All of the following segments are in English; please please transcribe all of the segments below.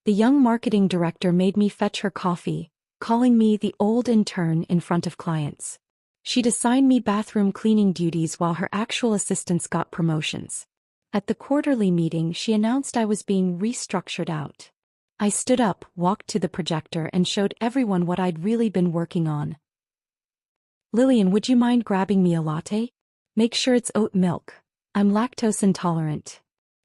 The young marketing director made me fetch her coffee, calling me the old intern in front of clients. She'd assign me bathroom cleaning duties while her actual assistants got promotions. At the quarterly meeting, she announced I was being restructured out. I stood up, walked to the projector, and showed everyone what I'd really been working on. "Lillian, would you mind grabbing me a latte? Make sure it's oat milk. I'm lactose intolerant."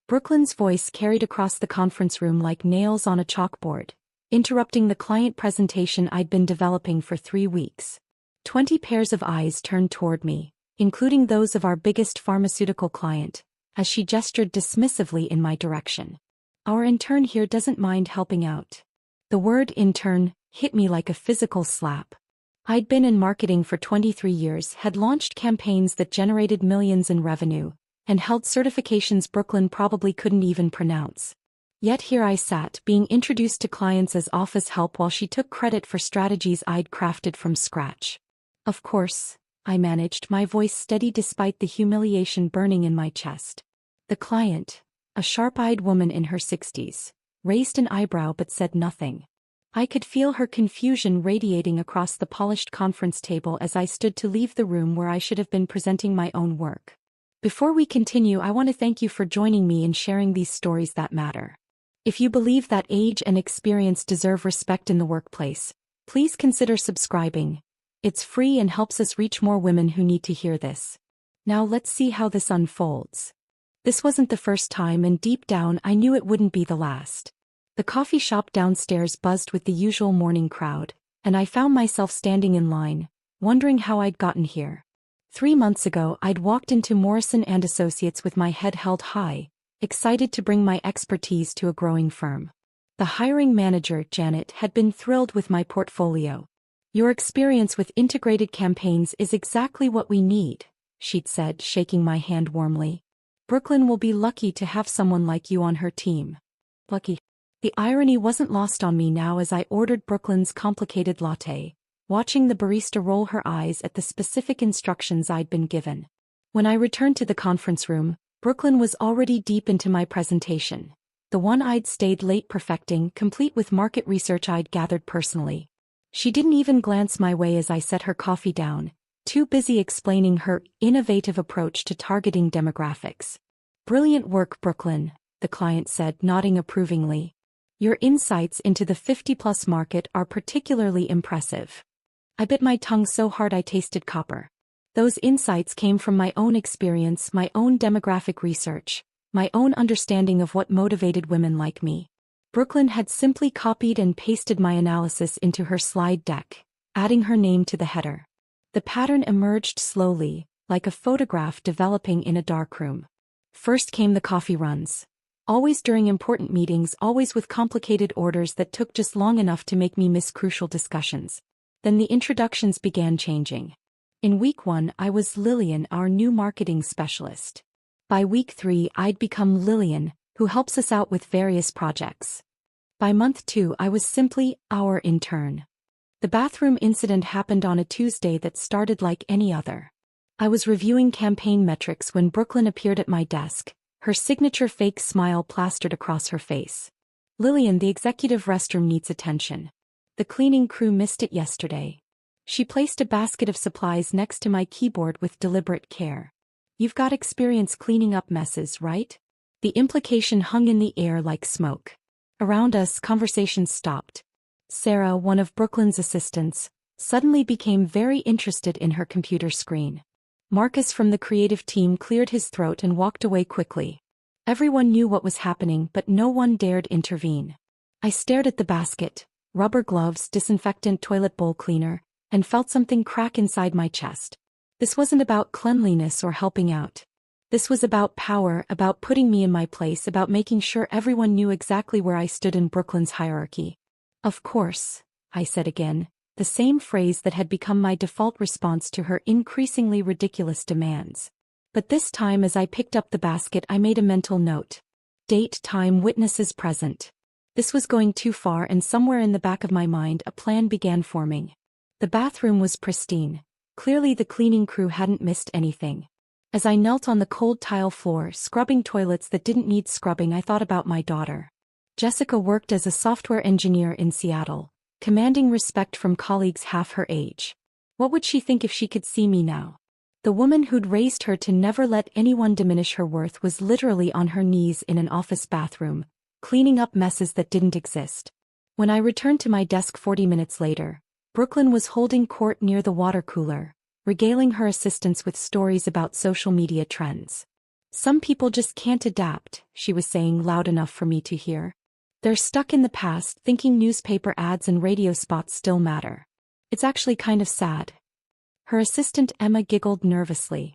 Brooklyn's voice carried across the conference room like nails on a chalkboard, interrupting the client presentation I'd been developing for 3 weeks. 20 pairs of eyes turned toward me, including those of our biggest pharmaceutical client, as she gestured dismissively in my direction. "Our intern here doesn't mind helping out." The word intern hit me like a physical slap. I'd been in marketing for 23 years, had launched campaigns that generated millions in revenue, and held certifications Brooklyn probably couldn't even pronounce. Yet here I sat, being introduced to clients as office help while she took credit for strategies I'd crafted from scratch. "Of course," I managed, my voice steady despite the humiliation burning in my chest. The client, a sharp-eyed woman in her 60s, raised an eyebrow but said nothing. I could feel her confusion radiating across the polished conference table as I stood to leave the room where I should have been presenting my own work. "Before we continue, I want to thank you for joining me in sharing these stories that matter. If you believe that age and experience deserve respect in the workplace, please consider subscribing. It's free and helps us reach more women who need to hear this. Now let's see how this unfolds." This wasn't the first time, and deep down I knew it wouldn't be the last. The coffee shop downstairs buzzed with the usual morning crowd, and I found myself standing in line, wondering how I'd gotten here. 3 months ago, I'd walked into Morrison & Associates with my head held high, excited to bring my expertise to a growing firm. The hiring manager, Janet, had been thrilled with my portfolio. "Your experience with integrated campaigns is exactly what we need," she'd said, shaking my hand warmly. "Brooklyn will be lucky to have someone like you on her team." Lucky. The irony wasn't lost on me now as I ordered Brooklyn's complicated latte, watching the barista roll her eyes at the specific instructions I'd been given. When I returned to the conference room, Brooklyn was already deep into my presentation, the one I'd stayed late perfecting, complete with market research I'd gathered personally. She didn't even glance my way as I set her coffee down, too busy explaining her innovative approach to targeting demographics. "Brilliant work, Brooklyn," the client said, nodding approvingly. "Your insights into the 50-plus market are particularly impressive." I bit my tongue so hard I tasted copper. Those insights came from my own experience, my own demographic research, my own understanding of what motivated women like me. Brooklyn had simply copied and pasted my analysis into her slide deck, adding her name to the header. The pattern emerged slowly, like a photograph developing in a darkroom. First came the coffee runs. Always during important meetings, always with complicated orders that took just long enough to make me miss crucial discussions. Then the introductions began changing. In week 1, I was Lillian, our new marketing specialist. By week 3, I'd become Lillian, who helps us out with various projects. By month 2, I was simply our intern. The bathroom incident happened on a Tuesday that started like any other. I was reviewing campaign metrics when Brooklyn appeared at my desk, her signature fake smile plastered across her face. "Lillian, the executive restroom needs attention. The cleaning crew missed it yesterday." She placed a basket of supplies next to my keyboard with deliberate care. "You've got experience cleaning up messes, right?" The implication hung in the air like smoke. Around us, conversations stopped. Sarah, one of Brooklyn's assistants, suddenly became very interested in her computer screen. Marcus from the creative team cleared his throat and walked away quickly. Everyone knew what was happening, but no one dared intervene. I stared at the basket, rubber gloves, disinfectant, toilet bowl cleaner, and felt something crack inside my chest. This wasn't about cleanliness or helping out. This was about power, about putting me in my place, about making sure everyone knew exactly where I stood in Brooklyn's hierarchy. "Of course," I said again, the same phrase that had become my default response to her increasingly ridiculous demands. But this time as I picked up the basket I made a mental note. Date, time, witnesses present. This was going too far, and somewhere in the back of my mind a plan began forming. The bathroom was pristine. Clearly the cleaning crew hadn't missed anything. As I knelt on the cold tile floor, scrubbing toilets that didn't need scrubbing, I thought about my daughter. Jessica worked as a software engineer in Seattle, commanding respect from colleagues half her age. What would she think if she could see me now? The woman who'd raised her to never let anyone diminish her worth was literally on her knees in an office bathroom, cleaning up messes that didn't exist. When I returned to my desk 40 minutes later, Brooklyn was holding court near the water cooler, regaling her assistants with stories about social media trends. Some people just can't adapt, she was saying loud enough for me to hear. They're stuck in the past thinking newspaper ads and radio spots still matter. It's actually kind of sad. Her assistant Emma giggled nervously.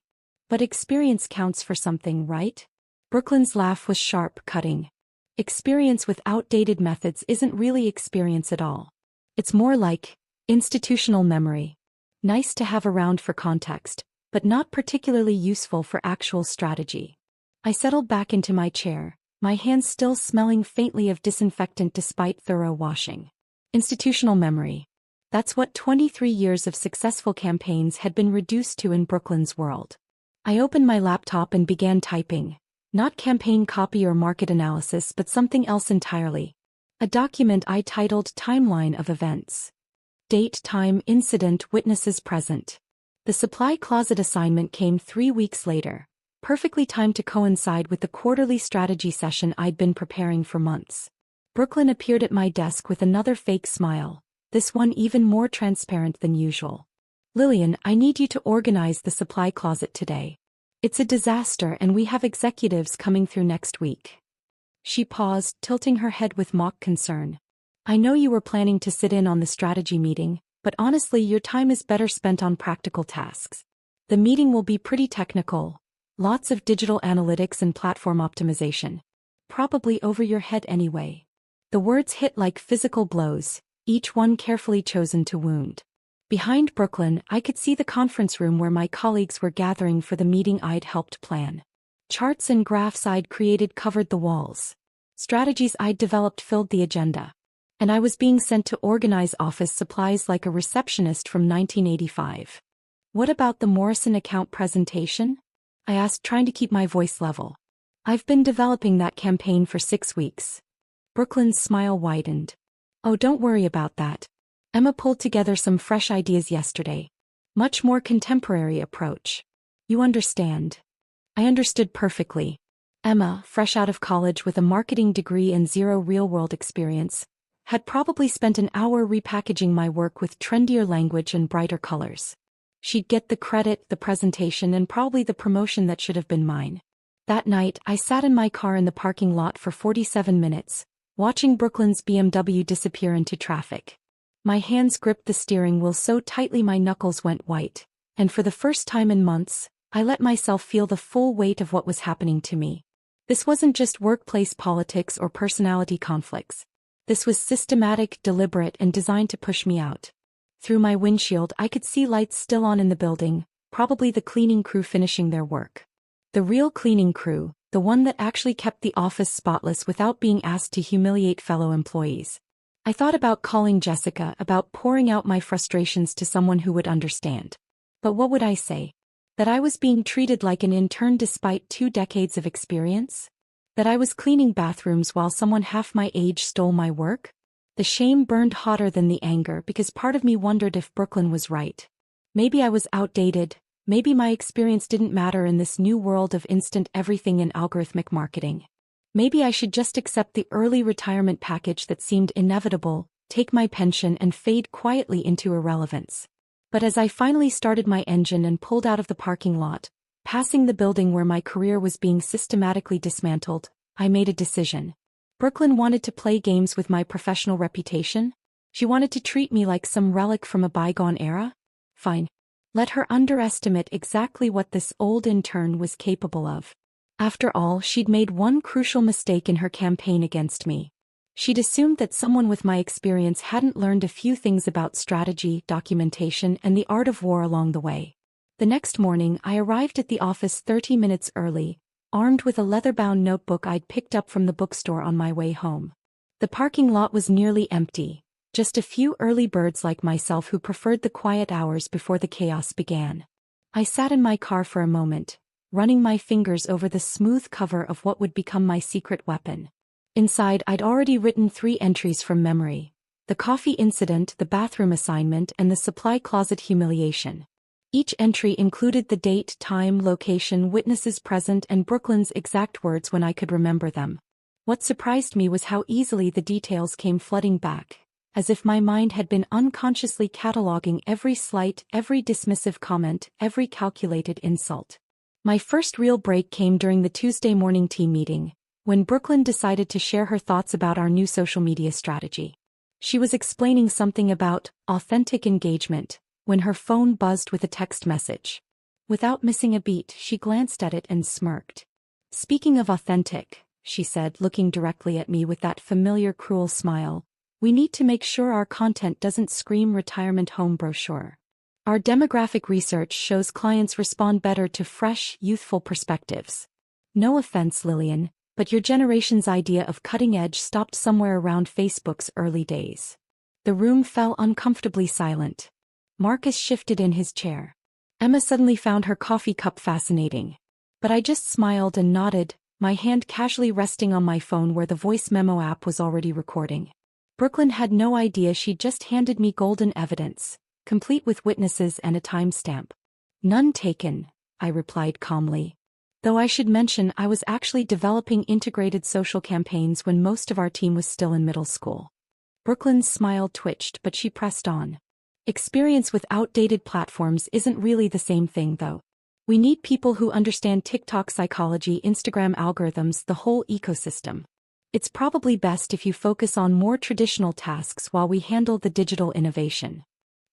But experience counts for something, right? Brooklyn's laugh was sharp, cutting. Experience with outdated methods isn't really experience at all. It's more like institutional memory. Nice to have around for context, but not particularly useful for actual strategy. I settled back into my chair, my hands still smelling faintly of disinfectant despite thorough washing. Institutional memory. That's what 23 years of successful campaigns had been reduced to in Brooklyn's world. I opened my laptop and began typing, not campaign copy or market analysis but something else entirely. A document I titled Timeline of Events. Date, time, incident, witnesses present. The supply closet assignment came 3 weeks later, perfectly timed to coincide with the quarterly strategy session I'd been preparing for months. Brooklyn appeared at my desk with another fake smile, this one even more transparent than usual. Lillian, I need you to organize the supply closet today. It's a disaster and we have executives coming through next week. She paused, tilting her head with mock concern. I know you were planning to sit in on the strategy meeting, but honestly your time is better spent on practical tasks. The meeting will be pretty technical. Lots of digital analytics and platform optimization. Probably over your head anyway. The words hit like physical blows, each one carefully chosen to wound. Behind Brooklyn, I could see the conference room where my colleagues were gathering for the meeting I'd helped plan. Charts and graphs I'd created covered the walls. Strategies I'd developed filled the agenda. And I was being sent to organize office supplies like a receptionist from 1985. What about the Morrison account presentation? I asked, trying to keep my voice level. I've been developing that campaign for 6 weeks. Brooklyn's smile widened. Oh, don't worry about that. Emma pulled together some fresh ideas yesterday. Much more contemporary approach. You understand. I understood perfectly. Emma, fresh out of college with a marketing degree and zero real-world experience, had probably spent an hour repackaging my work with trendier language and brighter colors. She'd get the credit, the presentation, and probably the promotion that should have been mine. That night, I sat in my car in the parking lot for 47 minutes, watching Brooklyn's BMW disappear into traffic. My hands gripped the steering wheel so tightly my knuckles went white, and for the first time in months, I let myself feel the full weight of what was happening to me. This wasn't just workplace politics or personality conflicts. This was systematic, deliberate, and designed to push me out. Through my windshield I could see lights still on in the building, probably the cleaning crew finishing their work. The real cleaning crew, the one that actually kept the office spotless without being asked to humiliate fellow employees. I thought about calling Jessica, about pouring out my frustrations to someone who would understand. But what would I say? That I was being treated like an intern despite 2 decades of experience? That I was cleaning bathrooms while someone half my age stole my work? The shame burned hotter than the anger because part of me wondered if Brooklyn was right. Maybe I was outdated, maybe my experience didn't matter in this new world of instant everything and algorithmic marketing. Maybe I should just accept the early retirement package that seemed inevitable, take my pension and fade quietly into irrelevance. But as I finally started my engine and pulled out of the parking lot, passing the building where my career was being systematically dismantled, I made a decision. Brooklyn wanted to play games with my professional reputation? She wanted to treat me like some relic from a bygone era? Fine. Let her underestimate exactly what this old intern was capable of. After all, she'd made one crucial mistake in her campaign against me. She'd assumed that someone with my experience hadn't learned a few things about strategy, documentation, and the art of war along the way. The next morning, I arrived at the office 30 minutes early, armed with a leather-bound notebook I'd picked up from the bookstore on my way home. The parking lot was nearly empty, just a few early birds like myself who preferred the quiet hours before the chaos began. I sat in my car for a moment, running my fingers over the smooth cover of what would become my secret weapon. Inside, I'd already written 3 entries from memory: the coffee incident, the bathroom assignment, and the supply closet humiliation. Each entry included the date, time, location, witnesses present, and Brooklyn's exact words when I could remember them. What surprised me was how easily the details came flooding back, as if my mind had been unconsciously cataloging every slight, every dismissive comment, every calculated insult. My first real break came during the Tuesday morning team meeting, when Brooklyn decided to share her thoughts about our new social media strategy. She was explaining something about authentic engagement when her phone buzzed with a text message. Without missing a beat, she glanced at it and smirked. "Speaking of authentic," she said, looking directly at me with that familiar cruel smile, "we need to make sure our content doesn't scream retirement home brochure. Our demographic research shows clients respond better to fresh, youthful perspectives. No offense, Lillian, but your generation's idea of cutting edge stopped somewhere around Facebook's early days." The room fell uncomfortably silent. Marcus shifted in his chair. Emma suddenly found her coffee cup fascinating. But I just smiled and nodded, my hand casually resting on my phone where the voice memo app was already recording. Brooklyn had no idea she'd just handed me golden evidence, complete with witnesses and a timestamp. "None taken," I replied calmly. Though I should mention I was actually developing integrated social campaigns when most of our team was still in middle school. Brooklyn's smile twitched, but she pressed on. "Experience with outdated platforms isn't really the same thing, though. We need people who understand TikTok psychology, Instagram algorithms, the whole ecosystem. It's probably best if you focus on more traditional tasks while we handle the digital innovation."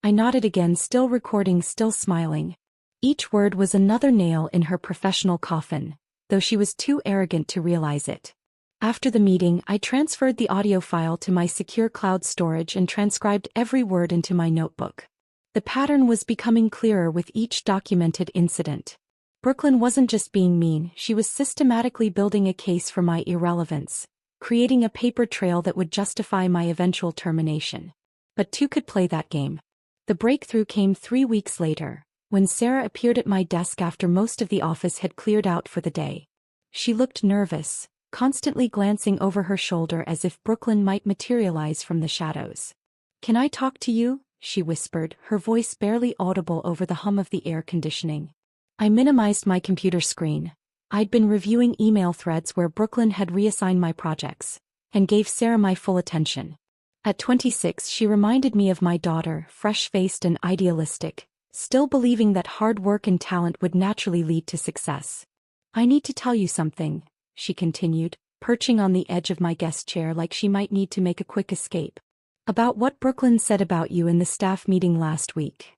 I nodded again, still recording, still smiling. Each word was another nail in her professional coffin, though she was too arrogant to realize it. After the meeting, I transferred the audio file to my secure cloud storage and transcribed every word into my notebook. The pattern was becoming clearer with each documented incident. Brooklyn wasn't just being mean, she was systematically building a case for my irrelevance, creating a paper trail that would justify my eventual termination. But two could play that game. The breakthrough came 3 weeks later, when Sarah appeared at my desk after most of the office had cleared out for the day. She looked nervous, constantly glancing over her shoulder as if Brooklyn might materialize from the shadows. "Can I talk to you?" she whispered, her voice barely audible over the hum of the air conditioning. I minimized my computer screen. I'd been reviewing email threads where Brooklyn had reassigned my projects, and gave Sarah my full attention. At 26, she reminded me of my daughter, fresh-faced and idealistic, still believing that hard work and talent would naturally lead to success. "I need to tell you something," she continued, perching on the edge of my guest chair like she might need to make a quick escape. "About what Brooklyn said about you in the staff meeting last week."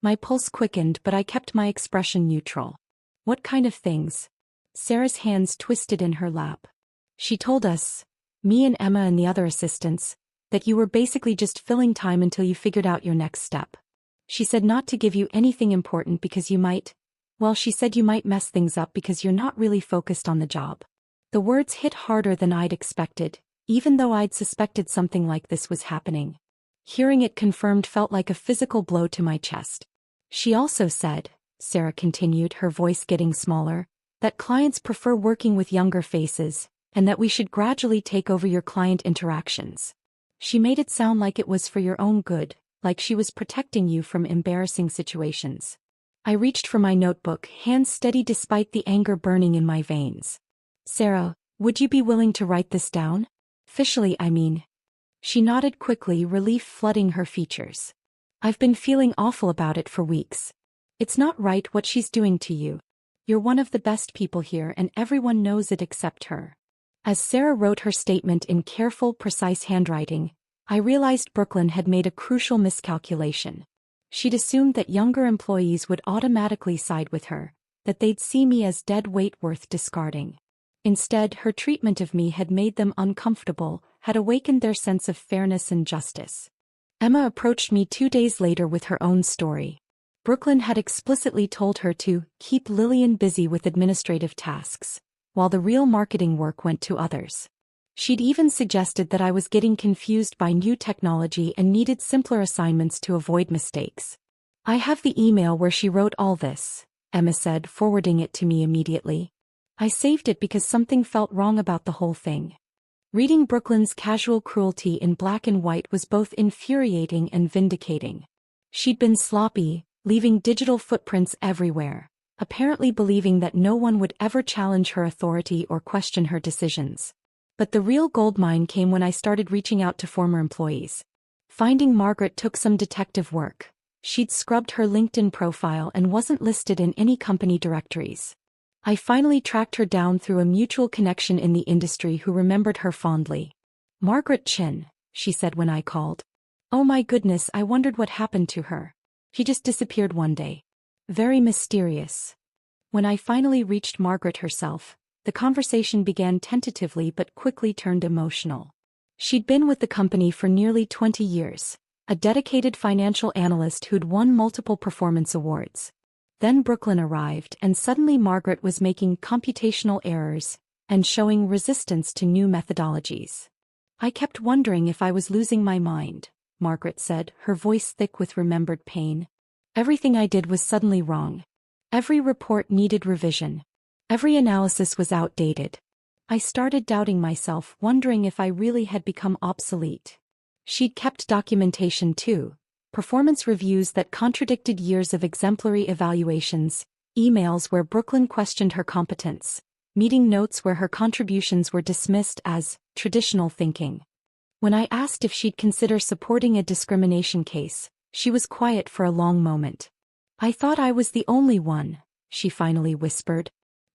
My pulse quickened, but I kept my expression neutral. "What kind of things?" Sarah's hands twisted in her lap. "She told us, me and Emma and the other assistants, that you were basically just filling time until you figured out your next step. She said not to give you anything important because you might, well, she said you might mess things up because you're not really focused on the job." The words hit harder than I'd expected, even though I'd suspected something like this was happening. Hearing it confirmed felt like a physical blow to my chest. "She also said," Sarah continued, her voice getting smaller, "that clients prefer working with younger faces, and that we should gradually take over your client interactions. She made it sound like it was for your own good, like she was protecting you from embarrassing situations." I reached for my notebook, hands steady despite the anger burning in my veins. "Sarah, would you be willing to write this down? Officially, I mean." She nodded quickly, relief flooding her features. "I've been feeling awful about it for weeks. It's not right what she's doing to you. You're one of the best people here and everyone knows it except her." As Sarah wrote her statement in careful, precise handwriting, I realized Brooklyn had made a crucial miscalculation. She'd assumed that younger employees would automatically side with her, that they'd see me as dead weight worth discarding. Instead, her treatment of me had made them uncomfortable, had awakened their sense of fairness and justice. Emma approached me 2 days later with her own story. Brooklyn had explicitly told her to keep Lillian busy with administrative tasks, while the real marketing work went to others. She'd even suggested that I was getting confused by new technology and needed simpler assignments to avoid mistakes. "I have the email where she wrote all this," Emma said, forwarding it to me immediately. "I saved it because something felt wrong about the whole thing." Reading Brooklyn's casual cruelty in black and white was both infuriating and vindicating. She'd been sloppy, leaving digital footprints everywhere, apparently believing that no one would ever challenge her authority or question her decisions. But the real goldmine came when I started reaching out to former employees. Finding Margaret took some detective work. She'd scrubbed her LinkedIn profile and wasn't listed in any company directories. I finally tracked her down through a mutual connection in the industry who remembered her fondly. "Margaret Chin," she said when I called. "Oh my goodness, I wondered what happened to her. She just disappeared one day. Very mysterious." When I finally reached Margaret herself, the conversation began tentatively but quickly turned emotional. She'd been with the company for nearly 20 years, a dedicated financial analyst who'd won multiple performance awards. Then Brooklyn arrived, and suddenly Margaret was making computational errors and showing resistance to new methodologies. "I kept wondering if I was losing my mind," Margaret said, her voice thick with remembered pain. "Everything I did was suddenly wrong. Every report needed revision. Every analysis was outdated. I started doubting myself, wondering if I really had become obsolete." She'd kept documentation too. Performance reviews that contradicted years of exemplary evaluations, emails where Brooklyn questioned her competence, meeting notes where her contributions were dismissed as traditional thinking. When I asked if she'd consider supporting a discrimination case, she was quiet for a long moment. "I thought I was the only one," she finally whispered.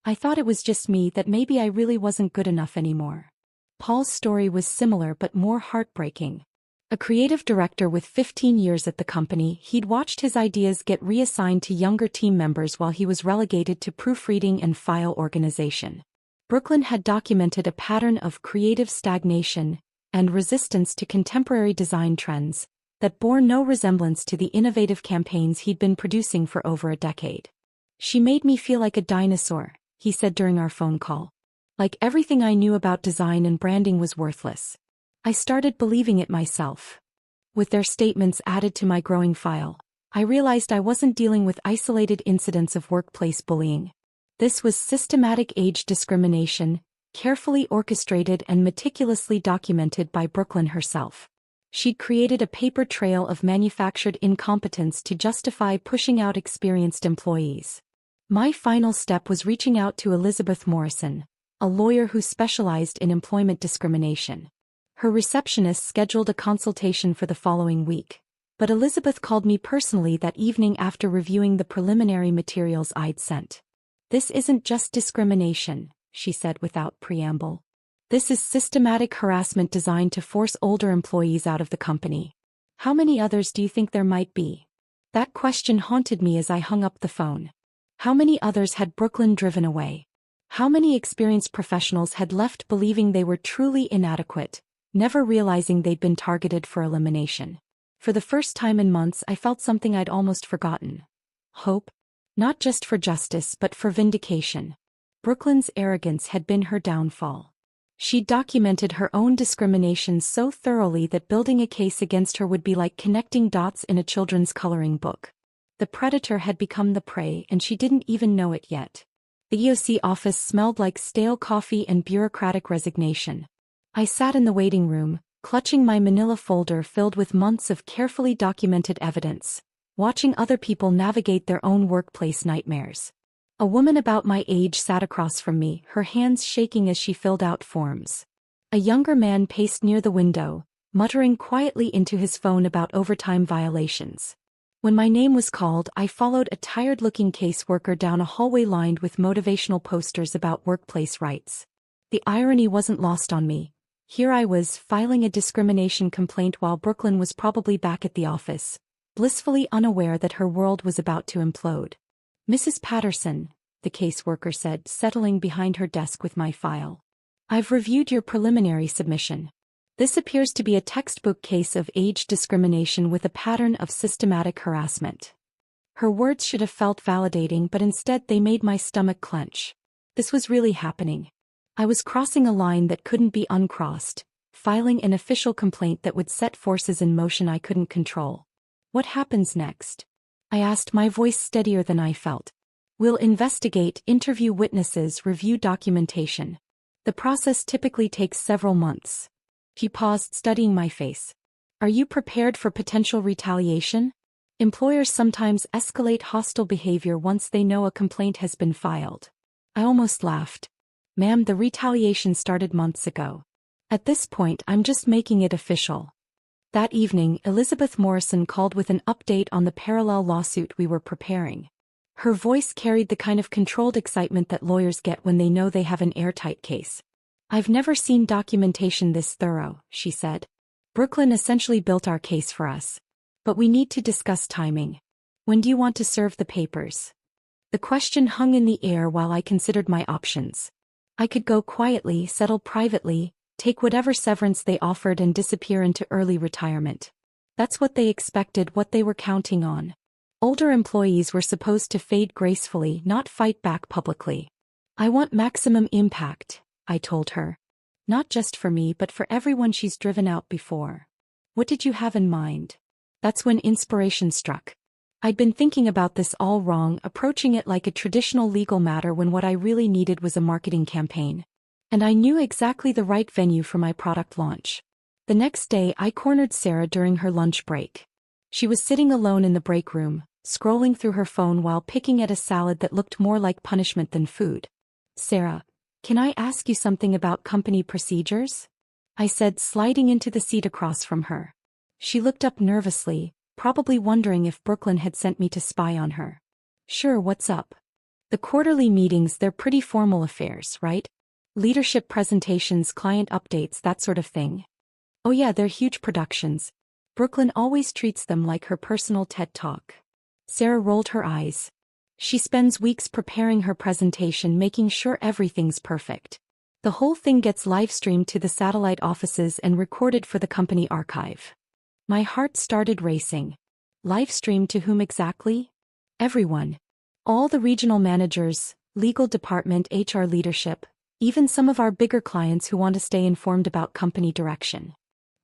"I thought it was just me, that maybe I really wasn't good enough anymore." Paul's story was similar but more heartbreaking. A creative director with 15 years at the company, he'd watched his ideas get reassigned to younger team members while he was relegated to proofreading and file organization. Brooklyn had documented a pattern of creative stagnation and resistance to contemporary design trends that bore no resemblance to the innovative campaigns he'd been producing for over a decade. "She made me feel like a dinosaur," he said during our phone call. "Like everything I knew about design and branding was worthless. I started believing it myself." With their statements added to my growing file, I realized I wasn't dealing with isolated incidents of workplace bullying. This was systematic age discrimination, carefully orchestrated and meticulously documented by Brooklyn herself. She'd created a paper trail of manufactured incompetence to justify pushing out experienced employees. My final step was reaching out to Elizabeth Morrison, a lawyer who specialized in employment discrimination. Her receptionist scheduled a consultation for the following week, but Elizabeth called me personally that evening after reviewing the preliminary materials I'd sent. "This isn't just discrimination," she said without preamble. "This is systematic harassment designed to force older employees out of the company. How many others do you think there might be?" That question haunted me as I hung up the phone. How many others had Brooklyn driven away? How many experienced professionals had left believing they were truly inadequate, never realizing they'd been targeted for elimination? For the first time in months, I felt something I'd almost forgotten. Hope. Not just for justice but for vindication. Brooklyn's arrogance had been her downfall. She documented her own discrimination so thoroughly that building a case against her would be like connecting dots in a children's coloring book. The predator had become the prey, and she didn't even know it yet. The EOC office smelled like stale coffee and bureaucratic resignation. I sat in the waiting room, clutching my manila folder filled with months of carefully documented evidence, watching other people navigate their own workplace nightmares. A woman about my age sat across from me, her hands shaking as she filled out forms. A younger man paced near the window, muttering quietly into his phone about overtime violations. When my name was called, I followed a tired-looking caseworker down a hallway lined with motivational posters about workplace rights. The irony wasn't lost on me. Here I was, filing a discrimination complaint while Brooklyn was probably back at the office, blissfully unaware that her world was about to implode. "Mrs. Patterson," the caseworker said, settling behind her desk with my file. "I've reviewed your preliminary submission. This appears to be a textbook case of age discrimination with a pattern of systematic harassment." Her words should have felt validating, but instead they made my stomach clench. This was really happening. I was crossing a line that couldn't be uncrossed, filing an official complaint that would set forces in motion I couldn't control. "What happens next?" I asked, my voice steadier than I felt. "We'll investigate, interview witnesses, review documentation. The process typically takes several months. He paused, studying my face. Are you prepared for potential retaliation? Employers sometimes escalate hostile behavior once they know a complaint has been filed. I almost laughed. Ma'am, the retaliation started months ago. At this point, I'm just making it official. That evening, Elizabeth Morrison called with an update on the parallel lawsuit we were preparing. Her voice carried the kind of controlled excitement that lawyers get when they know they have an airtight case. I've never seen documentation this thorough, she said. Brooklyn essentially built our case for us. But we need to discuss timing. When do you want to serve the papers? The question hung in the air while I considered my options. I could go quietly, settle privately, take whatever severance they offered and disappear into early retirement. That's what they expected, what they were counting on. Older employees were supposed to fade gracefully, not fight back publicly. I want maximum impact, I told her. Not just for me but for everyone she's driven out before. What did you have in mind? That's when inspiration struck. I'd been thinking about this all wrong, approaching it like a traditional legal matter when what I really needed was a marketing campaign. And I knew exactly the right venue for my product launch. The next day I cornered Sarah during her lunch break. She was sitting alone in the break room, scrolling through her phone while picking at a salad that looked more like punishment than food. Sarah, can I ask you something about company procedures? I said, sliding into the seat across from her. She looked up nervously, probably wondering if Brooklyn had sent me to spy on her. Sure, what's up? The quarterly meetings, they're pretty formal affairs, right? Leadership presentations, client updates, that sort of thing. Oh yeah, they're huge productions. Brooklyn always treats them like her personal TED Talk. Sarah rolled her eyes. She spends weeks preparing her presentation, making sure everything's perfect. The whole thing gets live-streamed to the satellite offices and recorded for the company archive. My heart started racing. Live-streamed to whom exactly? Everyone. All the regional managers, legal department, HR leadership, even some of our bigger clients who want to stay informed about company direction.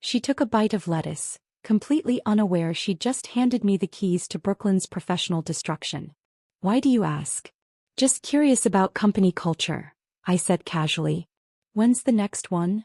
She took a bite of lettuce, completely unaware she'd just handed me the keys to Brooklyn's professional destruction. Why do you ask? Just curious about company culture, I said casually. When's the next one?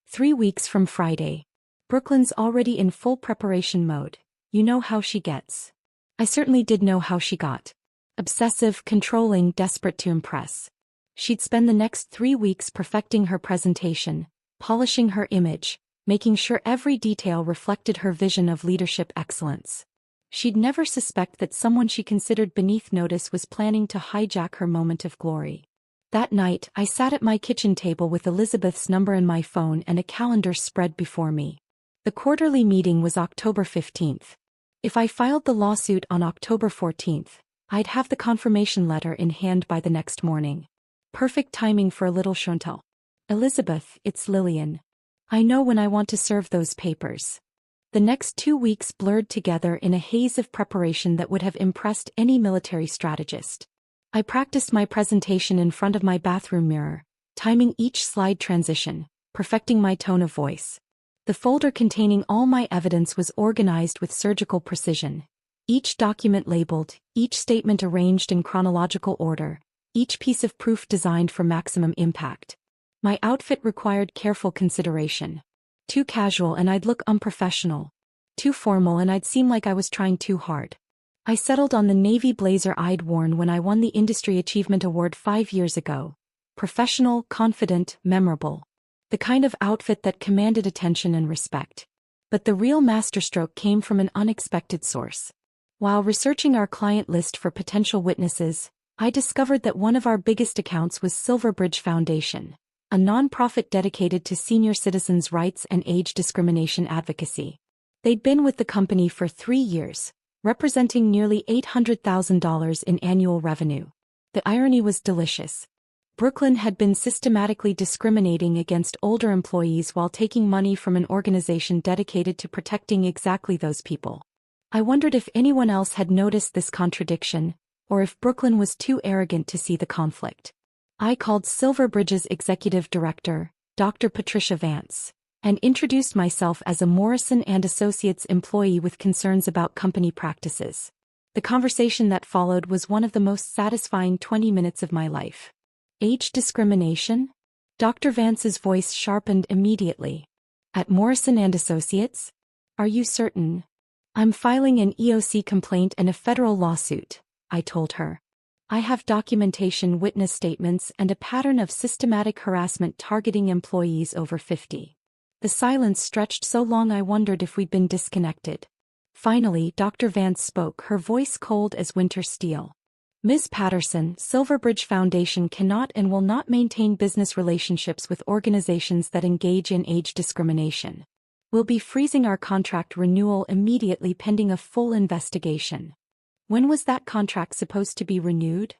3 weeks from Friday. Brooklyn's already in full preparation mode. You know how she gets. I certainly did know how she got. Obsessive, controlling, desperate to impress. She'd spend the next 3 weeks perfecting her presentation, polishing her image, making sure every detail reflected her vision of leadership excellence. She'd never suspect that someone she considered beneath notice was planning to hijack her moment of glory. That night, I sat at my kitchen table with Elizabeth's number in my phone and a calendar spread before me. The quarterly meeting was October 15th. If I filed the lawsuit on October 14th, I'd have the confirmation letter in hand by the next morning. Perfect timing for a little Chantal. Elizabeth, it's Lillian. I know when I want to serve those papers. The next 2 weeks blurred together in a haze of preparation that would have impressed any military strategist. I practiced my presentation in front of my bathroom mirror, timing each slide transition, perfecting my tone of voice. The folder containing all my evidence was organized with surgical precision. Each document labeled, each statement arranged in chronological order, each piece of proof designed for maximum impact. My outfit required careful consideration. Too casual and I'd look unprofessional. Too formal and I'd seem like I was trying too hard. I settled on the navy blazer I'd worn when I won the Industry Achievement Award 5 years ago. Professional, confident, memorable. The kind of outfit that commanded attention and respect. But the real masterstroke came from an unexpected source. While researching our client list for potential witnesses, I discovered that one of our biggest accounts was Silverbridge Foundation, a nonprofit dedicated to senior citizens' rights and age discrimination advocacy. They'd been with the company for 3 years, representing nearly $800,000 in annual revenue. The irony was delicious. Brooklyn had been systematically discriminating against older employees while taking money from an organization dedicated to protecting exactly those people. I wondered if anyone else had noticed this contradiction, or if Brooklyn was too arrogant to see the conflict. I called Silverbridge's executive director, Dr. Patricia Vance, and introduced myself as a Morrison & Associates employee with concerns about company practices. The conversation that followed was one of the most satisfying 20 minutes of my life. Age discrimination? Dr. Vance's voice sharpened immediately. At Morrison and Associates? Are you certain? I'm filing an EOC complaint and a federal lawsuit, I told her. I have documentation, witness statements, and a pattern of systematic harassment targeting employees over 50. The silence stretched so long I wondered if we'd been disconnected. Finally, Dr. Vance spoke, her voice cold as winter steel. Ms. Patterson, Silverbridge Foundation cannot and will not maintain business relationships with organizations that engage in age discrimination. We'll be freezing our contract renewal immediately pending a full investigation. When was that contract supposed to be renewed?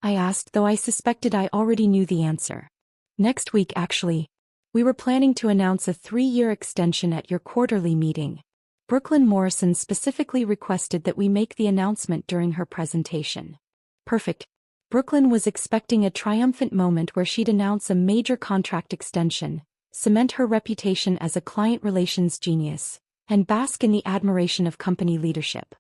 I asked, though I suspected I already knew the answer. Next week, actually. We were planning to announce a 3-year extension at your quarterly meeting. Brooklyn Morrison specifically requested that we make the announcement during her presentation. Perfect. Brooklyn was expecting a triumphant moment where she'd announce a major contract extension, cement her reputation as a client relations genius, and bask in the admiration of company leadership.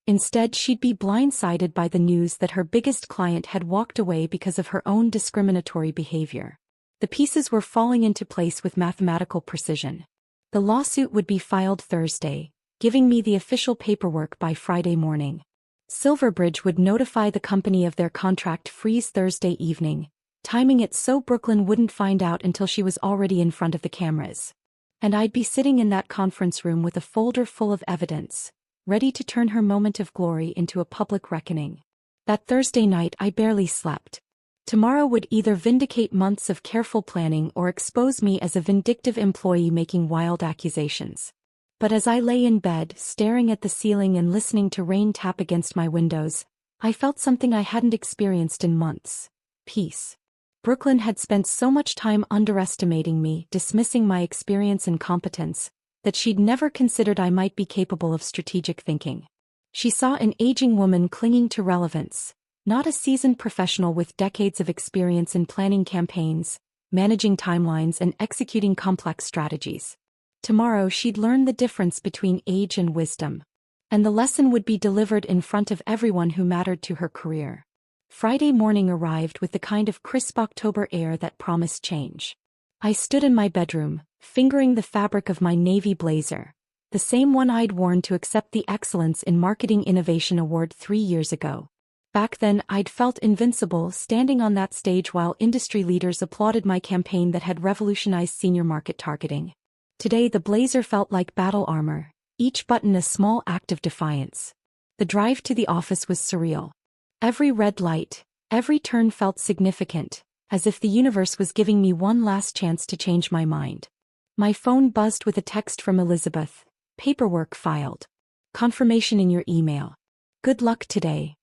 Instead, she'd be blindsided by the news that her biggest client had walked away because of her own discriminatory behavior. The pieces were falling into place with mathematical precision. The lawsuit would be filed Thursday, giving me the official paperwork by Friday morning. Silverbridge would notify the company of their contract freeze Thursday evening, timing it so Brooklyn wouldn't find out until she was already in front of the cameras. And I'd be sitting in that conference room with a folder full of evidence, ready to turn her moment of glory into a public reckoning. That Thursday night I barely slept. Tomorrow would either vindicate months of careful planning or expose me as a vindictive employee making wild accusations. But as I lay in bed, staring at the ceiling and listening to rain tap against my windows, I felt something I hadn't experienced in months. Peace. Brooklyn had spent so much time underestimating me, dismissing my experience and competence, that she'd never considered I might be capable of strategic thinking. She saw an aging woman clinging to relevance, not a seasoned professional with decades of experience in planning campaigns, managing timelines, and executing complex strategies. Tomorrow she'd learn the difference between age and wisdom. And the lesson would be delivered in front of everyone who mattered to her career. Friday morning arrived with the kind of crisp October air that promised change. I stood in my bedroom, fingering the fabric of my navy blazer, the same one I'd worn to accept the Excellence in Marketing Innovation Award 3 years ago. Back then, I'd felt invincible standing on that stage while industry leaders applauded my campaign that had revolutionized senior market targeting. Today the blazer felt like battle armor, each button a small act of defiance. The drive to the office was surreal. Every red light, every turn felt significant, as if the universe was giving me one last chance to change my mind. My phone buzzed with a text from Elizabeth. Paperwork filed. Confirmation in your email. Good luck today.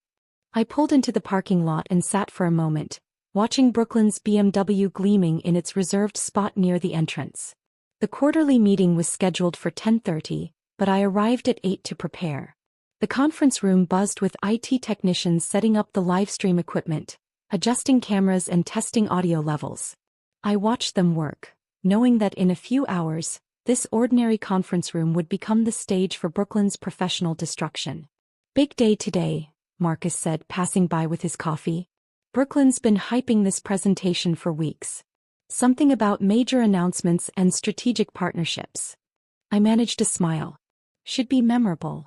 I pulled into the parking lot and sat for a moment, watching Brooklyn's BMW gleaming in its reserved spot near the entrance. The quarterly meeting was scheduled for 10:30, but I arrived at 8 to prepare. The conference room buzzed with IT technicians setting up the livestream equipment, adjusting cameras and testing audio levels. I watched them work, knowing that in a few hours, this ordinary conference room would become the stage for Brooklyn's professional destruction. Big day today, Marcus said, passing by with his coffee. Brooklyn's been hyping this presentation for weeks. Something about major announcements and strategic partnerships. I managed a smile. Should be memorable.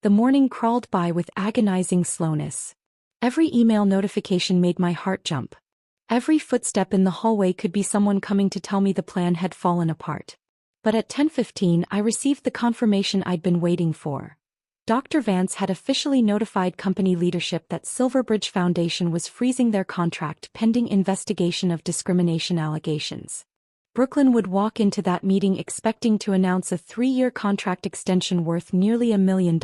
The morning crawled by with agonizing slowness. Every email notification made my heart jump. Every footstep in the hallway could be someone coming to tell me the plan had fallen apart. But at 10:15 I received the confirmation I'd been waiting for. Dr. Vance had officially notified company leadership that Silverbridge Foundation was freezing their contract pending investigation of discrimination allegations. Brooklyn would walk into that meeting expecting to announce a 3-year contract extension worth nearly $1 million.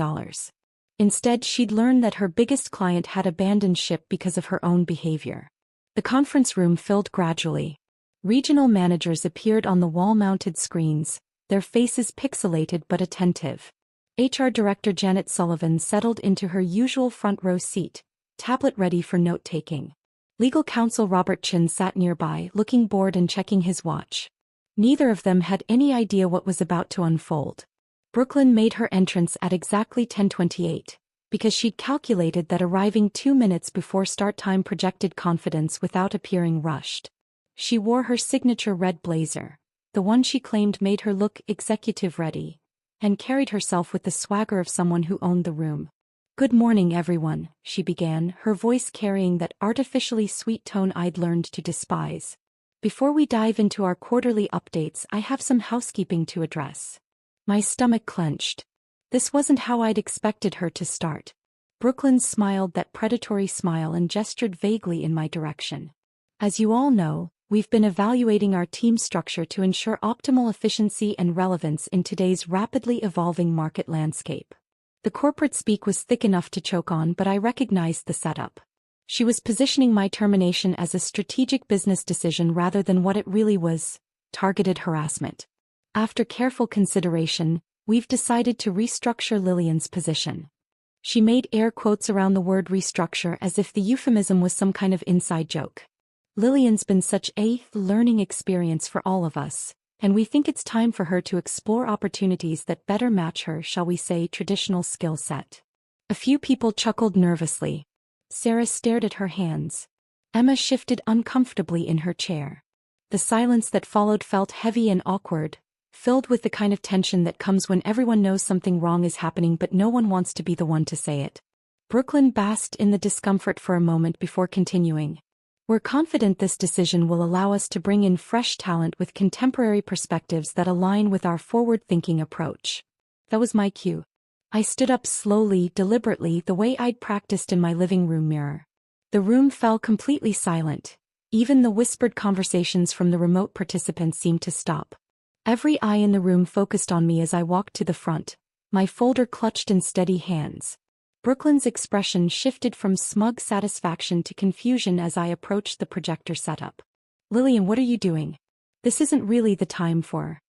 Instead, she'd learn that her biggest client had abandoned ship because of her own behavior. The conference room filled gradually. Regional managers appeared on the wall-mounted screens, their faces pixelated but attentive. HR Director Janet Sullivan settled into her usual front-row seat, tablet ready for note-taking. Legal counsel Robert Chin sat nearby, looking bored and checking his watch. Neither of them had any idea what was about to unfold. Brooklyn made her entrance at exactly 10:28, because she'd calculated that arriving 2 minutes before start time projected confidence without appearing rushed. She wore her signature red blazer, the one she claimed made her look executive-ready, and carried herself with the swagger of someone who owned the room. "Good morning, everyone," she began, her voice carrying that artificially sweet tone I'd learned to despise. "Before we dive into our quarterly updates, I have some housekeeping to address." My stomach clenched. This wasn't how I'd expected her to start. Brooklyn smiled that predatory smile and gestured vaguely in my direction. "As you all know, we've been evaluating our team structure to ensure optimal efficiency and relevance in today's rapidly evolving market landscape." The corporate speak was thick enough to choke on, but I recognized the setup. She was positioning my termination as a strategic business decision rather than what it really was: targeted harassment. "After careful consideration, we've decided to restructure Lillian's position." She made air quotes around the word restructure as if the euphemism was some kind of inside joke. "Lillian's been such a learning experience for all of us, and we think it's time for her to explore opportunities that better match her, shall we say, traditional skill set." A few people chuckled nervously. Sarah stared at her hands. Emma shifted uncomfortably in her chair. The silence that followed felt heavy and awkward, filled with the kind of tension that comes when everyone knows something wrong is happening but no one wants to be the one to say it. Brooklyn basked in the discomfort for a moment before continuing. "We're confident this decision will allow us to bring in fresh talent with contemporary perspectives that align with our forward-thinking approach." That was my cue. I stood up slowly, deliberately, the way I'd practiced in my living room mirror. The room fell completely silent. Even the whispered conversations from the remote participants seemed to stop. Every eye in the room focused on me as I walked to the front, my folder clutched in steady hands. Brooklyn's expression shifted from smug satisfaction to confusion as I approached the projector setup. "Lillian, what are you doing? This isn't really the time for..."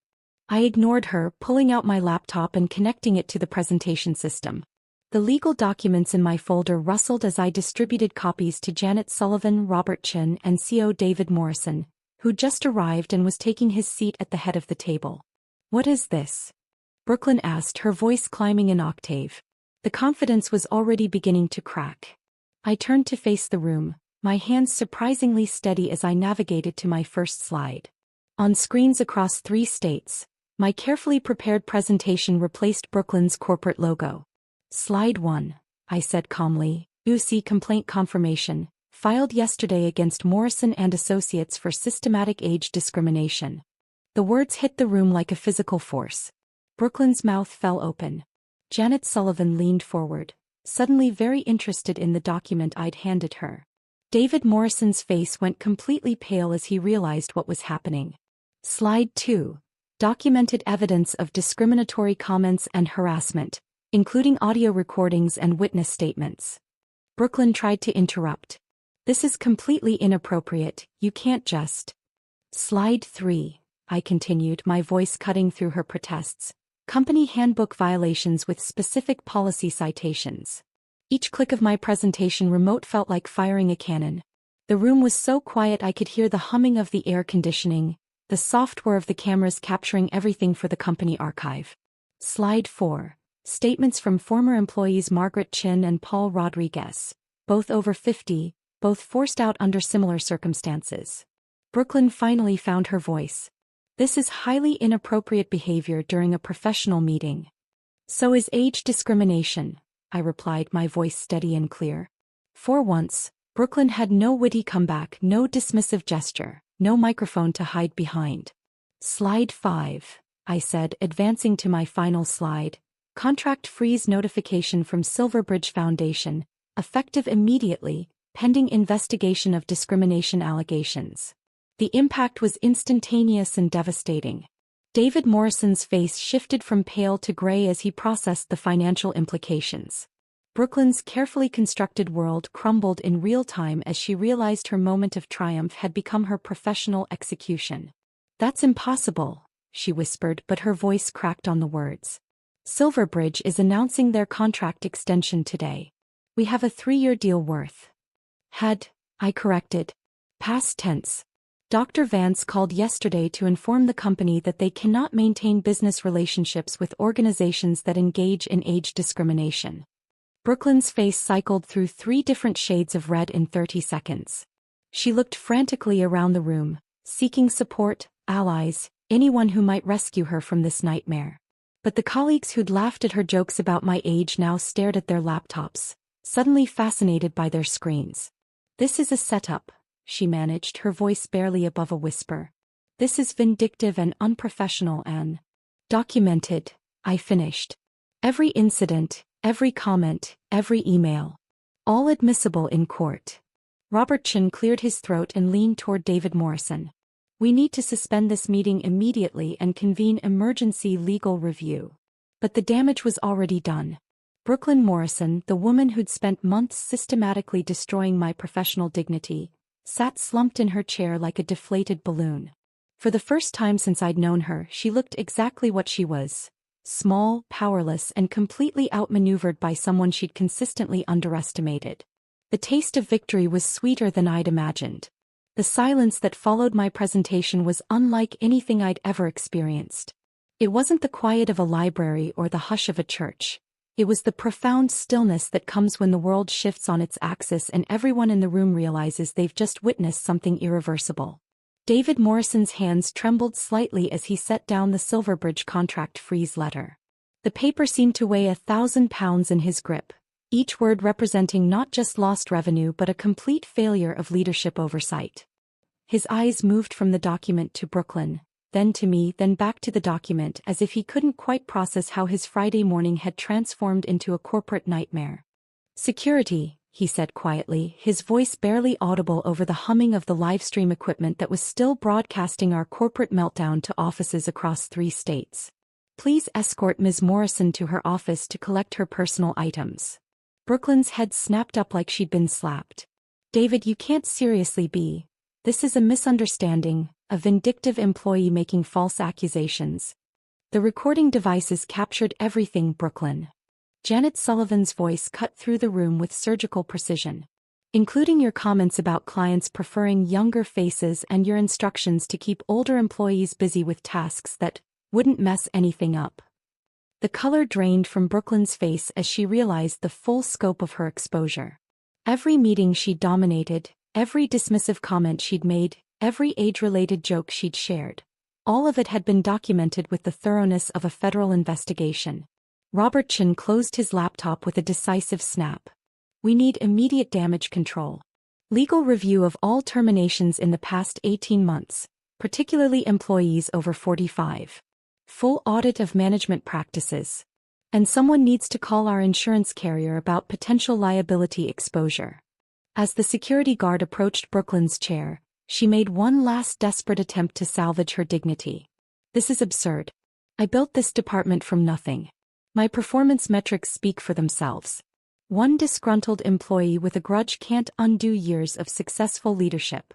I ignored her, pulling out my laptop and connecting it to the presentation system. The legal documents in my folder rustled as I distributed copies to Janet Sullivan, Robert Chin, and CO David Morrison, who just arrived and was taking his seat at the head of the table. "What is this?" Brooklyn asked, her voice climbing an octave. The confidence was already beginning to crack. I turned to face the room, my hands surprisingly steady as I navigated to my first slide. On screens across 3 states, my carefully prepared presentation replaced Brooklyn's corporate logo. "Slide 1, I said calmly, UC complaint confirmation, filed yesterday against Morrison and Associates for systematic age discrimination." The words hit the room like a physical force. Brooklyn's mouth fell open. Janet Sullivan leaned forward, suddenly very interested in the document I'd handed her. David Morrison's face went completely pale as he realized what was happening. "Slide 2. Documented evidence of discriminatory comments and harassment, including audio recordings and witness statements." Brooklyn tried to interrupt. "This is completely inappropriate, you can't just..." "Slide 3, I continued, my voice cutting through her protests. "Company handbook violations with specific policy citations." Each click of my presentation remote felt like firing a cannon. The room was so quiet I could hear the humming of the air conditioning, the soft whir of the cameras capturing everything for the company archive. "Slide 4. Statements from former employees Margaret Chin and Paul Rodriguez, both over 50, both forced out under similar circumstances." Brooklyn finally found her voice. "This is highly inappropriate behavior during a professional meeting." "So is age discrimination," I replied, my voice steady and clear. For once, Brooklyn had no witty comeback, no dismissive gesture, no microphone to hide behind. "Slide 5, I said, advancing to my final slide. Contract freeze notification from Silverbridge Foundation, effective immediately, pending investigation of discrimination allegations." The impact was instantaneous and devastating. David Morrison's face shifted from pale to gray as he processed the financial implications. Brooklyn's carefully constructed world crumbled in real time as she realized her moment of triumph had become her professional execution. "That's impossible," she whispered, but her voice cracked on the words. "Silverbridge is announcing their contract extension today. We have a 3-year deal worth..." I corrected. Past tense. Dr. Vance called yesterday to inform the company that they cannot maintain business relationships with organizations that engage in age discrimination. Brooklyn's face cycled through 3 different shades of red in 30 seconds. She looked frantically around the room, seeking support, allies, anyone who might rescue her from this nightmare. But the colleagues who'd laughed at her jokes about my age now stared at their laptops, suddenly fascinated by their screens. "This is a setup," she managed, her voice barely above a whisper. "This is vindictive and unprofessional and documented," I finished. "Every incident, every comment, every email. All admissible in court." Robertson cleared his throat and leaned toward David Morrison. "We need to suspend this meeting immediately and convene emergency legal review." But the damage was already done. Brooklyn Morrison, the woman who'd spent months systematically destroying my professional dignity, sat slumped in her chair like a deflated balloon. For the first time since I'd known her, she looked exactly what she was: small, powerless, and completely outmaneuvered by someone she'd consistently underestimated. The taste of victory was sweeter than I'd imagined. The silence that followed my presentation was unlike anything I'd ever experienced. It wasn't the quiet of a library or the hush of a church. It was the profound stillness that comes when the world shifts on its axis and everyone in the room realizes they've just witnessed something irreversible. David Morrison's hands trembled slightly as he set down the Silverbridge contract freeze letter. The paper seemed to weigh 1,000 pounds in his grip, each word representing not just lost revenue but a complete failure of leadership oversight. His eyes moved from the document to Brooklyn, then to me, then back to the document, as if he couldn't quite process how his Friday morning had transformed into a corporate nightmare. "Security," he said quietly, his voice barely audible over the humming of the livestream equipment that was still broadcasting our corporate meltdown to offices across 3 states. "Please escort Ms. Morrison to her office to collect her personal items." Brooklyn's head snapped up like she'd been slapped. "David, you can't seriously be. This is a misunderstanding, a vindictive employee making false accusations." "The recording devices captured everything, Brooklyn." Janet Sullivan's voice cut through the room with surgical precision. "Including your comments about clients preferring younger faces and your instructions to keep older employees busy with tasks that wouldn't mess anything up." The color drained from Brooklyn's face as she realized the full scope of her exposure. Every meeting she'd dominated, every dismissive comment she'd made, every age-related joke she'd shared. All of it had been documented with the thoroughness of a federal investigation. Robertson closed his laptop with a decisive snap. "We need immediate damage control. Legal review of all terminations in the past 18 months, particularly employees over 45. Full audit of management practices. And someone needs to call our insurance carrier about potential liability exposure." As the security guard approached Brooklyn's chair, she made one last desperate attempt to salvage her dignity. "This is absurd. I built this department from nothing. My performance metrics speak for themselves. One disgruntled employee with a grudge can't undo years of successful leadership."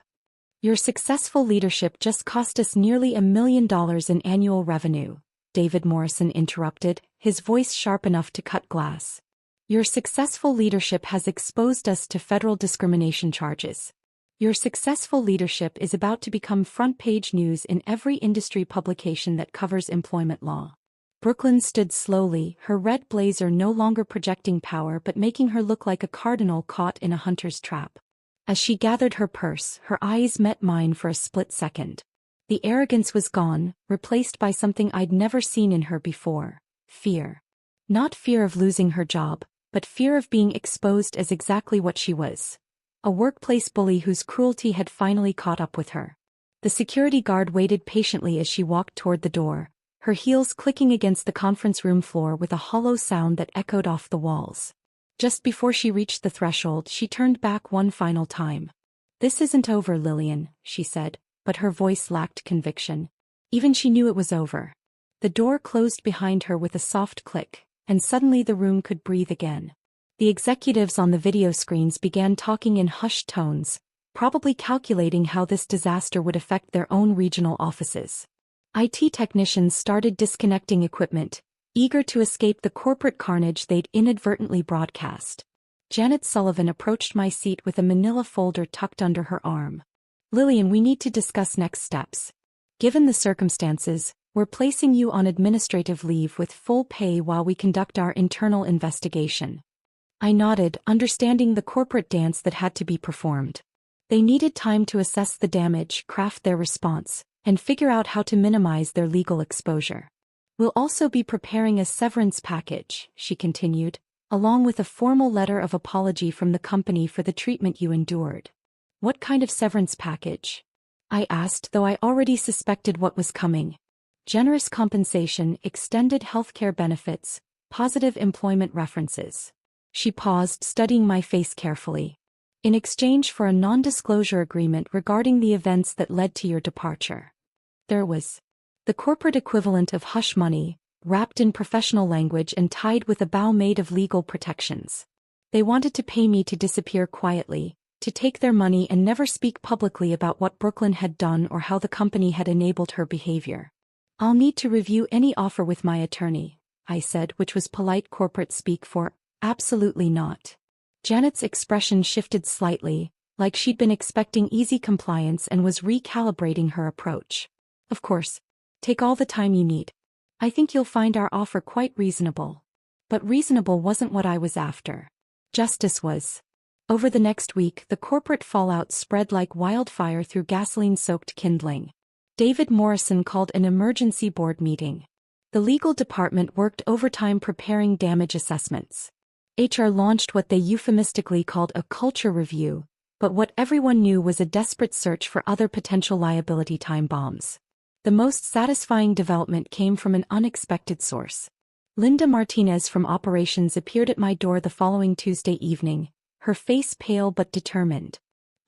"Your successful leadership just cost us nearly $1 million in annual revenue," David Morrison interrupted, his voice sharp enough to cut glass. "Your successful leadership has exposed us to federal discrimination charges. Your successful leadership is about to become front-page news in every industry publication that covers employment law." Brooklyn stood slowly, her red blazer no longer projecting power but making her look like a cardinal caught in a hunter's trap. As she gathered her purse, her eyes met mine for a split second. The arrogance was gone, replaced by something I'd never seen in her before: fear. Not fear of losing her job, but fear of being exposed as exactly what she was: a workplace bully whose cruelty had finally caught up with her. The security guard waited patiently as she walked toward the door, her heels clicking against the conference room floor with a hollow sound that echoed off the walls. Just before she reached the threshold, she turned back one final time. "This isn't over, Lillian," she said, but her voice lacked conviction. Even she knew it was over. The door closed behind her with a soft click, and suddenly the room could breathe again. The executives on the video screens began talking in hushed tones, probably calculating how this disaster would affect their own regional offices. IT technicians started disconnecting equipment, eager to escape the corporate carnage they'd inadvertently broadcast. Janet Sullivan approached my seat with a manila folder tucked under her arm. "Lillian, we need to discuss next steps. Given the circumstances, we're placing you on administrative leave with full pay while we conduct our internal investigation." I nodded, understanding the corporate dance that had to be performed. They needed time to assess the damage, craft their response, and figure out how to minimize their legal exposure. We'll also be preparing a severance package, she continued, along with a formal letter of apology from the company for the treatment you endured. What kind of severance package? I asked, though I already suspected what was coming. Generous compensation, extended healthcare benefits, positive employment references. She paused, studying my face carefully. In exchange for a non-disclosure agreement regarding the events that led to your departure. There was the corporate equivalent of hush money, wrapped in professional language and tied with a bow made of legal protections. They wanted to pay me to disappear quietly, to take their money and never speak publicly about what Brooklyn had done or how the company had enabled her behavior. I'll need to review any offer with my attorney, I said, which was polite corporate speak for, absolutely not. Janet's expression shifted slightly, like she'd been expecting easy compliance and was recalibrating her approach. Of course. Take all the time you need. I think you'll find our offer quite reasonable. But reasonable wasn't what I was after. Justice was. Over the next week, the corporate fallout spread like wildfire through gasoline-soaked kindling. David Morrison called an emergency board meeting. The legal department worked overtime preparing damage assessments. HR launched what they euphemistically called a culture review, but what everyone knew was a desperate search for other potential liability time bombs. The most satisfying development came from an unexpected source. Linda Martinez from operations appeared at my door the following Tuesday evening, her face pale but determined.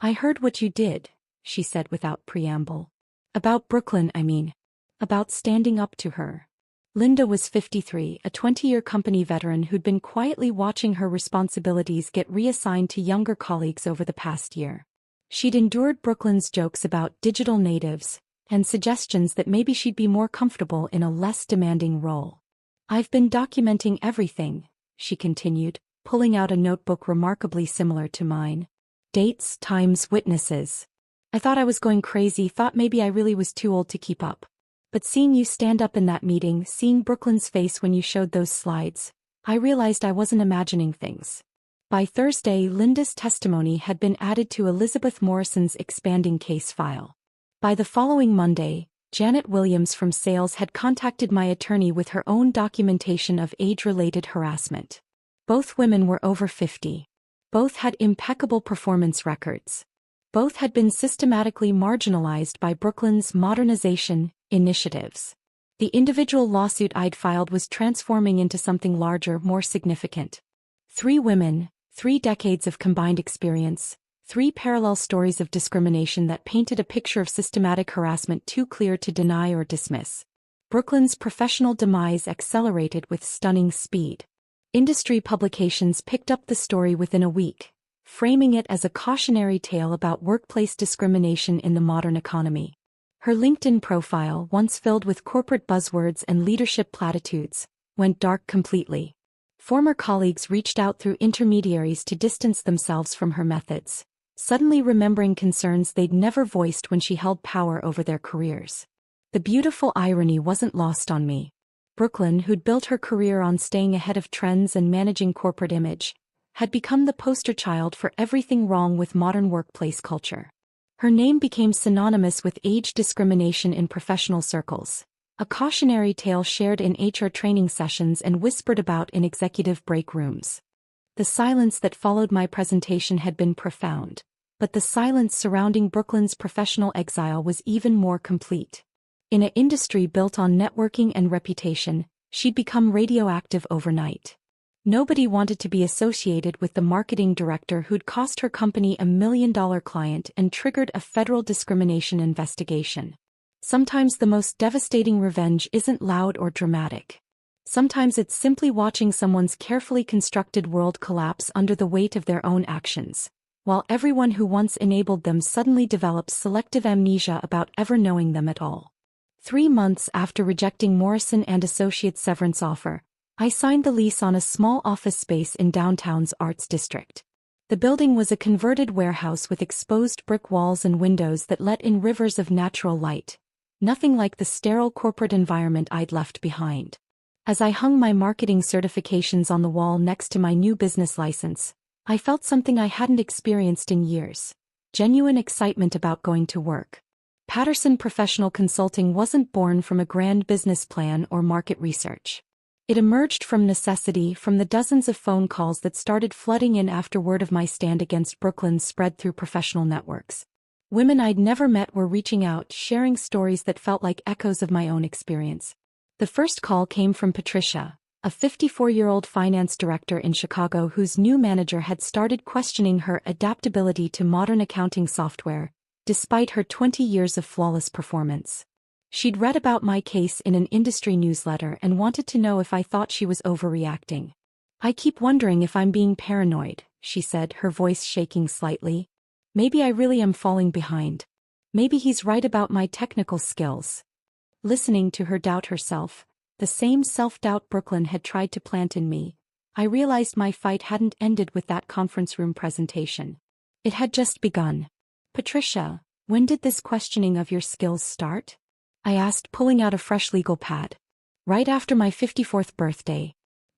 I heard what you did, she said without preamble. About Brooklyn, I mean. About standing up to her. Linda was 53, a 20-year company veteran who'd been quietly watching her responsibilities get reassigned to younger colleagues over the past year. She'd endured Brooklyn's jokes about digital natives, and suggestions that maybe she'd be more comfortable in a less demanding role. I've been documenting everything, she continued, pulling out a notebook remarkably similar to mine. Dates, times, witnesses. I thought I was going crazy, thought maybe I really was too old to keep up. But seeing you stand up in that meeting, seeing Brooklyn's face when you showed those slides, I realized I wasn't imagining things. By Thursday, Linda's testimony had been added to Elizabeth Morrison's expanding case file. By the following Monday, Janet Williams from sales had contacted my attorney with her own documentation of age-related harassment. Both women were over 50. Both had impeccable performance records. Both had been systematically marginalized by Brooklyn's modernization initiatives. The individual lawsuit I'd filed was transforming into something larger, more significant. 3 women, 3 decades of combined experience, 3 parallel stories of discrimination that painted a picture of systematic harassment too clear to deny or dismiss. Brooklyn's professional demise accelerated with stunning speed. Industry publications picked up the story within a week, framing it as a cautionary tale about workplace discrimination in the modern economy. Her LinkedIn profile, once filled with corporate buzzwords and leadership platitudes, went dark completely. Former colleagues reached out through intermediaries to distance themselves from her methods, suddenly remembering concerns they'd never voiced when she held power over their careers. The beautiful irony wasn't lost on me. Brooklyn, who'd built her career on staying ahead of trends and managing corporate image, had become the poster child for everything wrong with modern workplace culture. Her name became synonymous with age discrimination in professional circles, a cautionary tale shared in HR training sessions and whispered about in executive break rooms. The silence that followed my presentation had been profound, but the silence surrounding Brooklyn's professional exile was even more complete. In an industry built on networking and reputation, she'd become radioactive overnight. Nobody wanted to be associated with the marketing director who'd cost her company $1 million client and triggered a federal discrimination investigation. Sometimes the most devastating revenge isn't loud or dramatic. Sometimes it's simply watching someone's carefully constructed world collapse under the weight of their own actions, while everyone who once enabled them suddenly develops selective amnesia about ever knowing them at all. 3 months after rejecting Morrison & Associates' severance offer, I signed the lease on a small office space in downtown's Arts District. The building was a converted warehouse with exposed brick walls and windows that let in rivers of natural light, nothing like the sterile corporate environment I'd left behind. As I hung my marketing certifications on the wall next to my new business license, I felt something I hadn't experienced in years: genuine excitement about going to work. Patterson Professional Consulting wasn't born from a grand business plan or market research. It emerged from necessity, from the dozens of phone calls that started flooding in after word of my stand against Brooklyn spread through professional networks. Women I'd never met were reaching out, sharing stories that felt like echoes of my own experience. The first call came from Patricia, a 54-year-old finance director in Chicago whose new manager had started questioning her adaptability to modern accounting software, despite her 20 years of flawless performance. She'd read about my case in an industry newsletter and wanted to know if I thought she was overreacting. "I keep wondering if I'm being paranoid," she said, her voice shaking slightly. "Maybe I really am falling behind. Maybe he's right about my technical skills." Listening to her doubt herself, the same self-doubt Brooklyn had tried to plant in me, I realized my fight hadn't ended with that conference room presentation. It had just begun. "Patricia, when did this questioning of your skills start?" I asked, pulling out a fresh legal pad. "Right after my 54th birthday.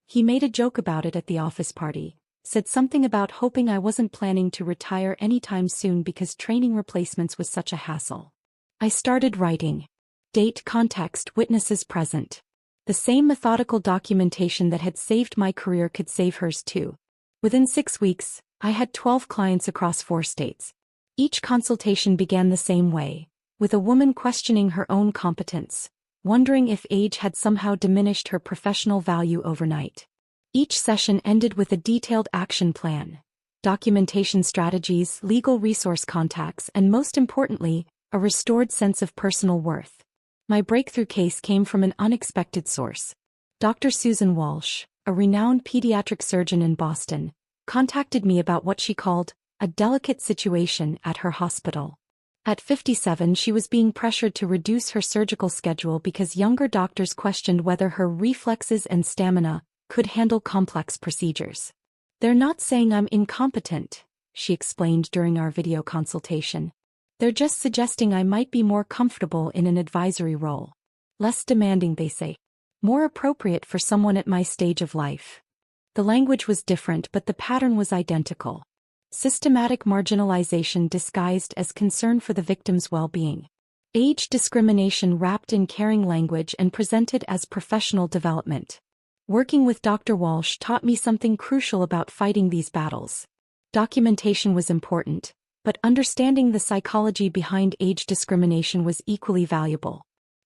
He made a joke about it at the office party, said something about hoping I wasn't planning to retire anytime soon because training replacements was such a hassle." I started writing. Date, context, witnesses present. The same methodical documentation that had saved my career could save hers too. Within 6 weeks, I had 12 clients across 4 states. Each consultation began the same way, with a woman questioning her own competence, wondering if age had somehow diminished her professional value overnight. Each session ended with a detailed action plan, documentation strategies, legal resource contacts, and most importantly, a restored sense of personal worth. My breakthrough case came from an unexpected source. Dr. Susan Walsh, a renowned pediatric surgeon in Boston, contacted me about what she called a delicate situation at her hospital. At 57, she was being pressured to reduce her surgical schedule because younger doctors questioned whether her reflexes and stamina could handle complex procedures. "They're not saying I'm incompetent," she explained during our video consultation. "They're just suggesting I might be more comfortable in an advisory role. Less demanding, they say. More appropriate for someone at my stage of life." The language was different, but the pattern was identical. Systematic marginalization disguised as concern for the victim's well-being. Age discrimination wrapped in caring language and presented as professional development. Working with Dr. Walsh taught me something crucial about fighting these battles. Documentation was important, but understanding the psychology behind age discrimination was equally valuable.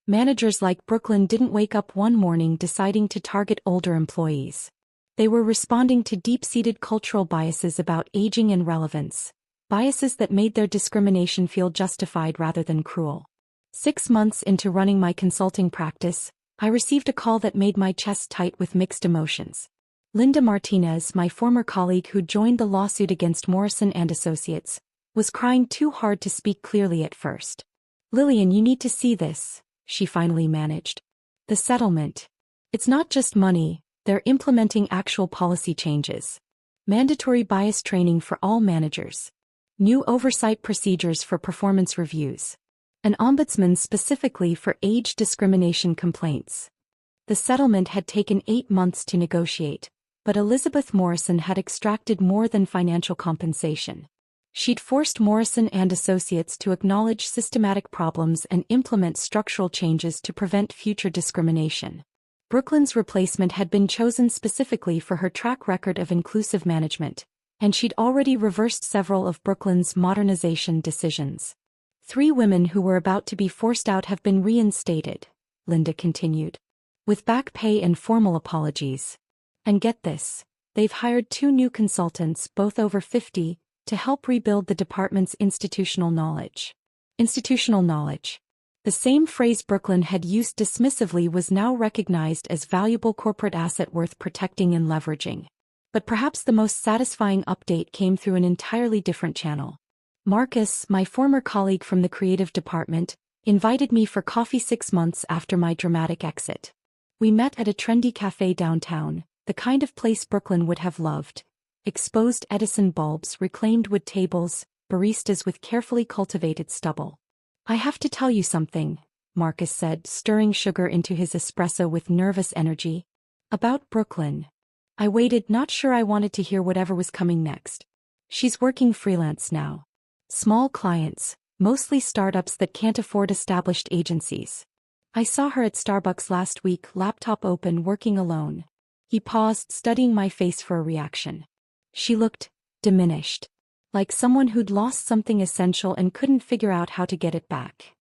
Managers like Brooklyn didn't wake up one morning deciding to target older employees. They were responding to deep-seated cultural biases about aging and relevance, biases that made their discrimination feel justified rather than cruel. 6 months into running my consulting practice, I received a call that made my chest tight with mixed emotions. Linda Martinez, my former colleague who joined the lawsuit against Morrison and Associates, was crying too hard to speak clearly at first. "Lillian, you need to see this," she finally managed. "The settlement. It's not just money. They're implementing actual policy changes. Mandatory bias training for all managers. New oversight procedures for performance reviews. An ombudsman specifically for age discrimination complaints." The settlement had taken 8 months to negotiate, but Elizabeth Morrison had extracted more than financial compensation. She'd forced Morrison and Associates to acknowledge systematic problems and implement structural changes to prevent future discrimination. Brooklyn's replacement had been chosen specifically for her track record of inclusive management, and she'd already reversed several of Brooklyn's modernization decisions. 3 women who were about to be forced out have been reinstated, Linda continued, with back pay and formal apologies. And get this, they've hired 2 new consultants, both over 50, to help rebuild the department's institutional knowledge. Institutional knowledge. The same phrase Brooklyn had used dismissively was now recognized as valuable corporate asset worth protecting and leveraging. But perhaps the most satisfying update came through an entirely different channel. Marcus, my former colleague from the creative department, invited me for coffee 6 months after my dramatic exit. We met at a trendy cafe downtown, the kind of place Brooklyn would have loved. Exposed Edison bulbs, reclaimed wood tables, baristas with carefully cultivated stubble. "I have to tell you something," Marcus said, stirring sugar into his espresso with nervous energy. "About Brooklyn." I waited, not sure I wanted to hear whatever was coming next. "She's working freelance now. Small clients, mostly startups that can't afford established agencies. I saw her at Starbucks last week, laptop open, working alone. He paused, studying my face for a reaction. She looked diminished, like someone who'd lost something essential and couldn't figure out how to get it back.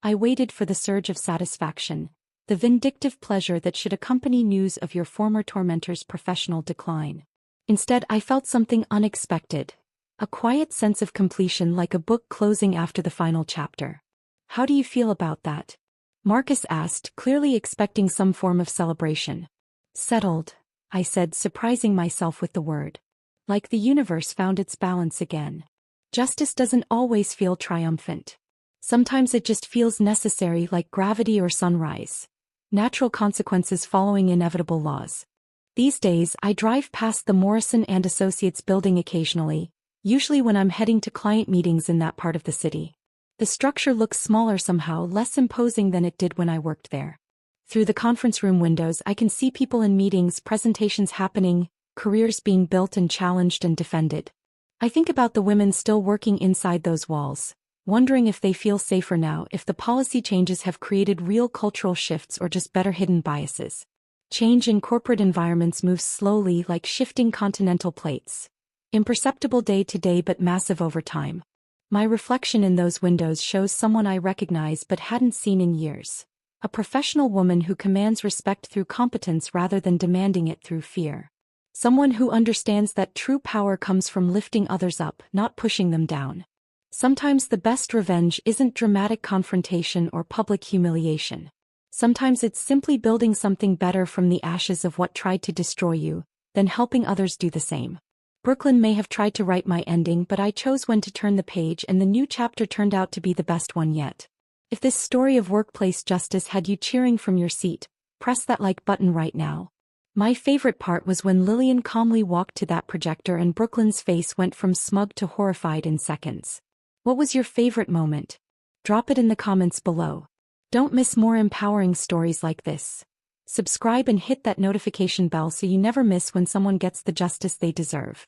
I waited for the surge of satisfaction, the vindictive pleasure that should accompany news of your former tormentor's professional decline. Instead, I felt something unexpected, a quiet sense of completion, like a book closing after the final chapter. How do you feel about that? Marcus asked, clearly expecting some form of celebration. Settled, I said, surprising myself with the word. Like the universe found its balance again. Justice doesn't always feel triumphant. Sometimes it just feels necessary, like gravity or sunrise. Natural consequences following inevitable laws. These days, I drive past the Morrison and Associates building occasionally, usually when I'm heading to client meetings in that part of the city. The structure looks smaller somehow, less imposing than it did when I worked there. Through the conference room windows, I can see people in meetings, presentations happening, careers being built and challenged and defended. I think about the women still working inside those walls, wondering if they feel safer now, if the policy changes have created real cultural shifts or just better hidden biases. Change in corporate environments moves slowly, like shifting continental plates. Imperceptible day to day but massive over time. My reflection in those windows shows someone I recognize but hadn't seen in years. A professional woman who commands respect through competence rather than demanding it through fear. Someone who understands that true power comes from lifting others up, not pushing them down. Sometimes the best revenge isn't dramatic confrontation or public humiliation. Sometimes it's simply building something better from the ashes of what tried to destroy you, then helping others do the same. Brooklyn may have tried to write my ending, but I chose when to turn the page, and the new chapter turned out to be the best one yet. If this story of workplace justice had you cheering from your seat, press that like button right now. My favorite part was when Lillian calmly walked to that projector and Brooklyn's face went from smug to horrified in seconds. What was your favorite moment? Drop it in the comments below. Don't miss more empowering stories like this. Subscribe and hit that notification bell so you never miss when someone gets the justice they deserve.